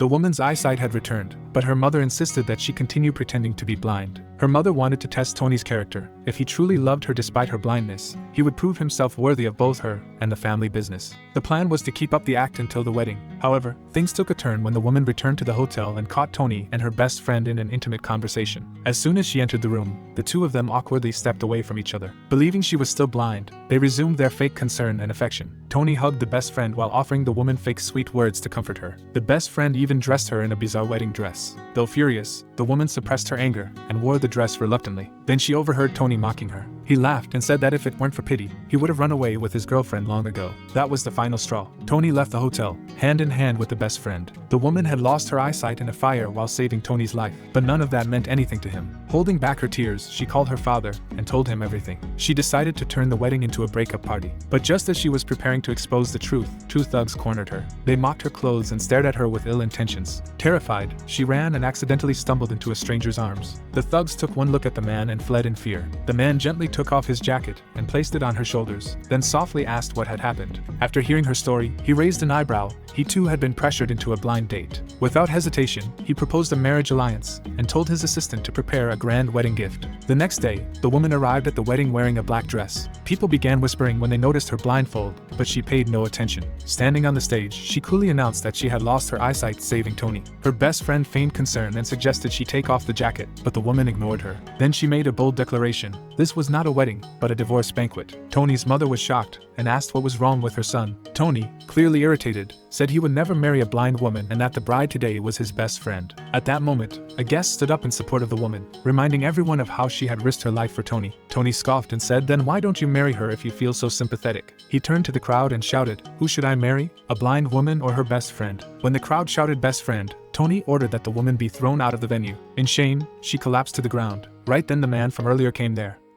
The woman's eyesight had returned, but her mother insisted that she continue pretending to be blind. Her mother wanted to test Tony's character. If he truly loved her despite her blindness, he would prove himself worthy of both her and the family business. The plan was to keep up the act until the wedding. However, things took a turn when the woman returned to the hotel and caught Tony and her best friend in an intimate conversation. As soon as she entered the room, the two of them awkwardly stepped away from each other. Believing she was still blind, they resumed their fake concern and affection. Tony hugged the best friend while offering the woman fake sweet words to comfort her. The best friend even dressed her in a bizarre wedding dress. Though furious, the woman suppressed her anger and wore the dress reluctantly. Then she overheard Tony mocking her. He laughed and said that if it weren't for pity, he would have run away with his girlfriend long ago. That was the final straw. Tony left the hotel, hand in hand with the best friend. The woman had lost her eyesight in a fire while saving Tony's life, but none of that meant anything to him. Holding back her tears, she called her father and told him everything. She decided to turn the wedding into a breakup party. But just as she was preparing to expose the truth, two thugs cornered her. They mocked her clothes and stared at her with ill intentions. Terrified, she ran and accidentally stumbled into a stranger's arms. The thugs took one look at the man and fled in fear. The man gently took off his jacket and placed it on her shoulders, then softly asked what had happened. After hearing her story, he raised an eyebrow. He too had been pressured into a blind date. Without hesitation, he proposed a marriage alliance and told his assistant to prepare a grand wedding gift. The next day, the woman arrived at the wedding wearing a black dress. People began whispering when they noticed her blindfold, but she paid no attention. Standing on the stage, she coolly announced that she had lost her eyesight saving Tony. Her best friend feigned concern and suggested she take off the jacket, but the woman ignored her. Then she made a bold declaration. This was not a wedding, but a divorce banquet. Tony's mother was shocked and asked what was wrong with her son. Tony, clearly irritated, said he would never marry a blind woman and that the bride today was his best friend. At that moment, a guest stood up in support of the woman, reminding everyone of how she had risked her life for Tony. Tony scoffed and said, "Then why don't you marry her if you feel so sympathetic?" He turned to the crowd and shouted, "Who should I marry? A blind woman or her best friend?" When the crowd shouted best friend, Tony ordered that the woman be thrown out of the venue. In shame, she collapsed to the ground. Right then the man from earlier came there.